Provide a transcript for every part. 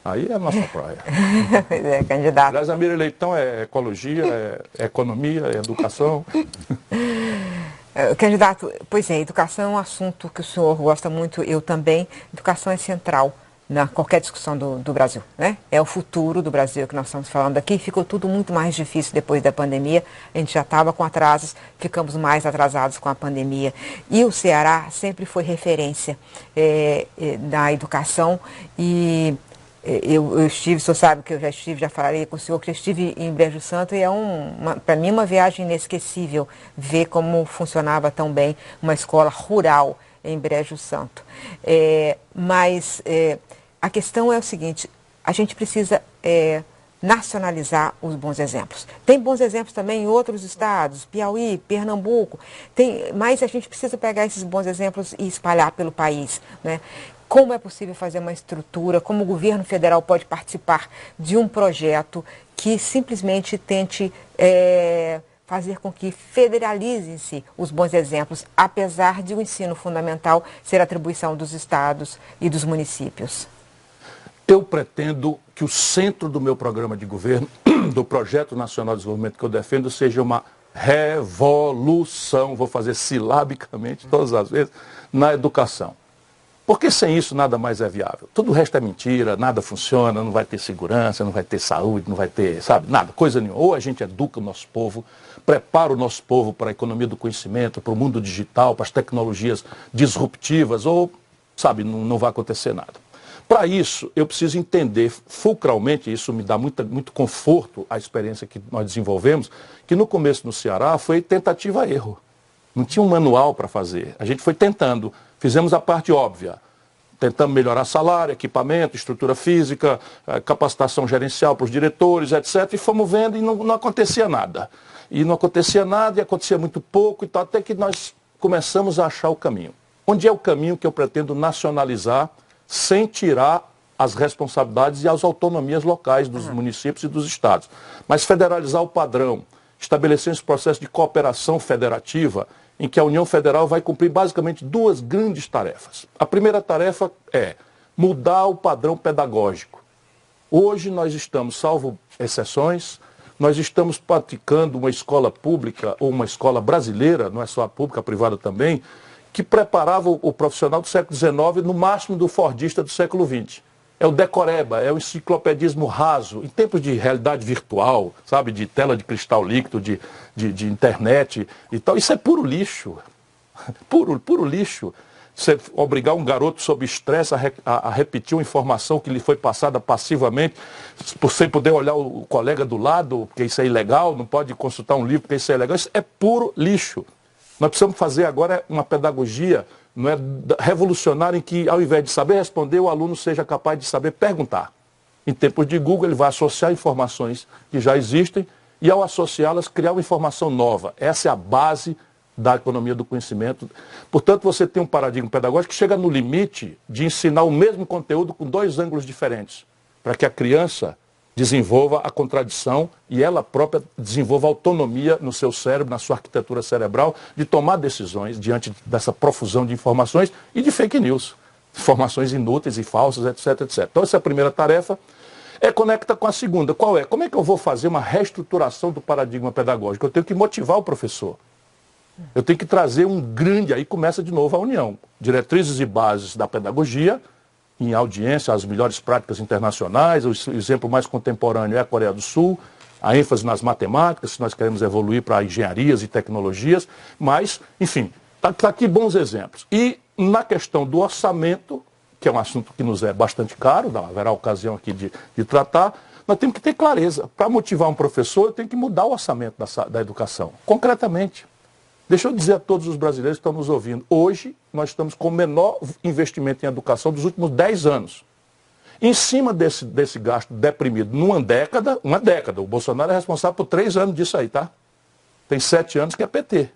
Aí é a nossa praia. Pois é, candidato. Aliás, a Miriam Leitão é ecologia, é economia, é educação. Candidato, pois é, educação é um assunto que o senhor gosta muito, eu também. Educação é central na qualquer discussão do Brasil, né? É o futuro do Brasil que nós estamos falando aqui. Ficou tudo muito mais difícil depois da pandemia. A gente já estava com atrasos, ficamos mais atrasados com a pandemia. E o Ceará sempre foi referência na educação e eu estive, o senhor sabe que eu já estive, já falei com o senhor que eu estive em Brejo Santo e é para mim uma viagem inesquecível ver como funcionava tão bem uma escola rural em Brejo Santo. Mas a questão é o seguinte, a gente precisa nacionalizar os bons exemplos. Tem bons exemplos também em outros estados, Piauí, Pernambuco, mas a gente precisa pegar esses bons exemplos e espalhar pelo país, né? Como é possível fazer uma estrutura, como o governo federal pode participar de um projeto que simplesmente tente fazer com que federalizem-se os bons exemplos, apesar de o ensino fundamental ser atribuição dos estados e dos municípios? Eu pretendo que o centro do meu programa de governo, do Projeto Nacional de Desenvolvimento que eu defendo, seja uma revolução, vou fazer silabicamente todas as vezes, na educação. Porque sem isso nada mais é viável. Tudo o resto é mentira, nada funciona, não vai ter segurança, não vai ter saúde, não vai ter, sabe, nada, coisa nenhuma. Ou a gente educa o nosso povo, prepara o nosso povo para a economia do conhecimento, para o mundo digital, para as tecnologias disruptivas, ou, sabe, não vai acontecer nada. Para isso, eu preciso entender fulcralmente, isso me dá muito conforto, a experiência que nós desenvolvemos, que no começo no Ceará foi tentativa-erro. Não tinha um manual para fazer. A gente foi tentando, fizemos a parte óbvia. Tentamos melhorar salário, equipamento, estrutura física, capacitação gerencial para os diretores, etc. E fomos vendo e não acontecia nada. E não acontecia nada e acontecia muito pouco, e tal, até que nós começamos a achar o caminho. Onde é o caminho que eu pretendo nacionalizar sem tirar as responsabilidades e as autonomias locais dos municípios e dos estados, mas federalizar o padrão, estabelecer esse processo de cooperação federativa em que a União Federal vai cumprir basicamente duas grandes tarefas. A primeira tarefa é mudar o padrão pedagógico. Hoje nós estamos, salvo exceções, nós estamos praticando uma escola pública ou uma escola brasileira, não é só a pública, a privada também, que preparava o profissional do século XIX no máximo do fordista do século XX. É o decoreba, é o enciclopedismo raso, em tempos de realidade virtual, sabe, de tela de cristal líquido, de internet e tal. Isso é puro lixo, puro lixo. Você obrigar um garoto sob estresse a repetir uma informação que lhe foi passada passivamente, sem poder olhar o colega do lado, porque isso é ilegal, não pode consultar um livro porque isso é ilegal, isso é puro lixo. Nós precisamos fazer agora uma pedagogia, não é, revolucionária, em que ao invés de saber responder, o aluno seja capaz de saber perguntar. Em tempos de Google, ele vai associar informações que já existem e, ao associá-las, criar uma informação nova. Essa é a base da economia do conhecimento. Portanto, você tem um paradigma pedagógico que chega no limite de ensinar o mesmo conteúdo com dois ângulos diferentes, para que a criança desenvolva a contradição e ela própria desenvolva autonomia no seu cérebro, na sua arquitetura cerebral, de tomar decisões diante dessa profusão de informações e de fake news, informações inúteis e falsas, etc, etc. Então essa é a primeira tarefa. Conecta com a segunda. Qual é? Como é que eu vou fazer uma reestruturação do paradigma pedagógico? Eu tenho que motivar o professor. Eu tenho que trazer aí começa de novo a união. Diretrizes e bases da pedagogia, em audiência, as melhores práticas internacionais. O exemplo mais contemporâneo é a Coreia do Sul, a ênfase nas matemáticas, se nós queremos evoluir para engenharias e tecnologias, mas, enfim, está aqui bons exemplos. E na questão do orçamento, que é um assunto que nos é bastante caro, haverá ocasião aqui de tratar, nós temos que ter clareza. Para motivar um professor, eu tenho que mudar o orçamento da educação, concretamente. Deixa eu dizer a todos os brasileiros que estão nos ouvindo, hoje nós estamos com o menor investimento em educação dos últimos 10 anos. Em cima desse gasto deprimido numa década, o Bolsonaro é responsável por 3 anos disso aí, tá? Tem 7 anos que é PT.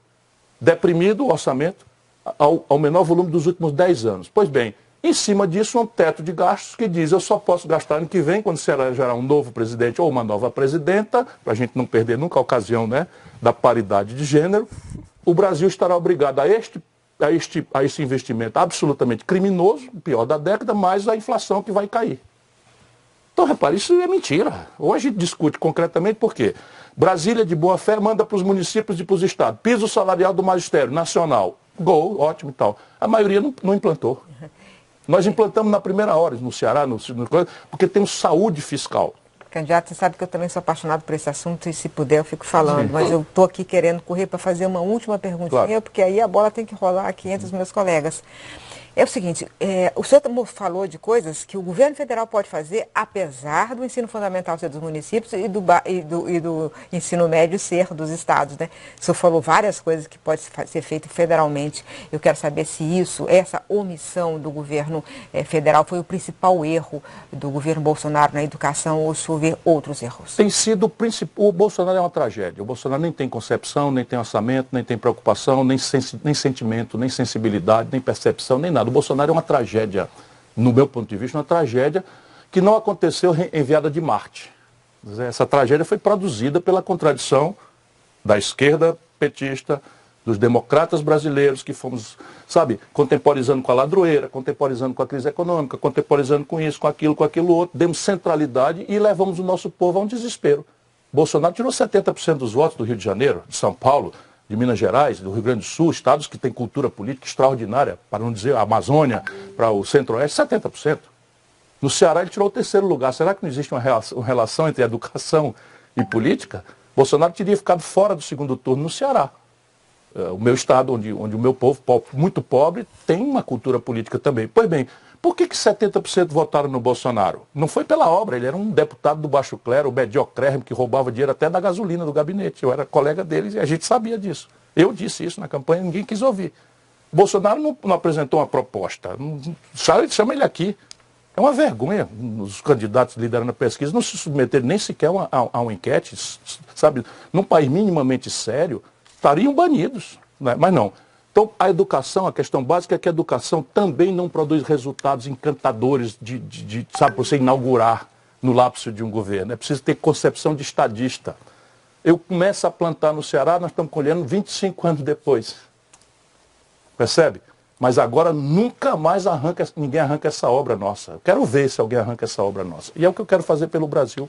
Deprimido o orçamento ao menor volume dos últimos 10 anos. Pois bem, em cima disso um teto de gastos que diz eu só posso gastar ano que vem, quando será um novo presidente ou uma nova presidenta, para a gente não perder nunca a ocasião, né, da paridade de gênero. O Brasil estará obrigado a esse investimento absolutamente criminoso, o pior da década, mais a inflação que vai cair. Então, repare, isso é mentira. Hoje discute concretamente por quê? Brasília, de boa fé, manda para os municípios e para os estados. Piso salarial do magistério nacional. Gol, ótimo e tal. A maioria não implantou. Nós implantamos na primeira hora, no Ceará, porque temos saúde fiscal. Candidato, você sabe que eu também sou apaixonado por esse assunto e se puder eu fico falando, mas eu estou aqui querendo correr para fazer uma última perguntinha, claro, porque aí a bola tem que rolar aqui entre os meus colegas. É o seguinte, o senhor falou de coisas que o governo federal pode fazer, apesar do ensino fundamental ser dos municípios e do ensino médio ser dos estados, né? O senhor falou várias coisas que pode ser feito federalmente. Eu quero saber se essa omissão do governo federal foi o principal erro do governo Bolsonaro na educação ou se houver outros erros. Tem sido o principal. O Bolsonaro é uma tragédia. O Bolsonaro nem tem concepção, nem tem orçamento, nem tem preocupação, nem sentimento, nem sensibilidade, nem percepção, nem nada. O Bolsonaro é uma tragédia, no meu ponto de vista, uma tragédia que não aconteceu enviada de Marte. Essa tragédia foi produzida pela contradição da esquerda petista, dos democratas brasileiros, que fomos, sabe, contemporizando com a ladroeira, contemporizando com a crise econômica, contemporizando com isso, com aquilo outro, demos centralidade e levamos o nosso povo a um desespero. Bolsonaro tirou 70% dos votos do Rio de Janeiro, de São Paulo, de Minas Gerais, do Rio Grande do Sul, estados que têm cultura política extraordinária, para não dizer a Amazônia, para o Centro-Oeste, 70%. No Ceará ele tirou o terceiro lugar. Será que não existe uma relação entre educação e política? Bolsonaro teria ficado fora do segundo turno no Ceará. O meu estado, onde o meu povo, muito pobre, tem uma cultura política também. Pois bem, por que 70% votaram no Bolsonaro? Não foi pela obra, ele era um deputado do baixo clero, o mediocrérrimo, que roubava dinheiro até da gasolina do gabinete. Eu era colega deles e a gente sabia disso. Eu disse isso na campanha, ninguém quis ouvir. O Bolsonaro não apresentou uma proposta. Chama ele aqui. É uma vergonha os candidatos liderando a pesquisa não se submeterem nem sequer a uma enquete, sabe? Num país minimamente sério, estariam banidos, né? Mas não. Então, a educação, a questão básica é que a educação também não produz resultados encantadores sabe, para você inaugurar no lapso de um governo. É preciso ter concepção de estadista. Eu começo a plantar no Ceará, nós estamos colhendo 25 anos depois. Percebe? Mas agora nunca mais ninguém arranca essa obra nossa. Eu quero ver se alguém arranca essa obra nossa. E é o que eu quero fazer pelo Brasil.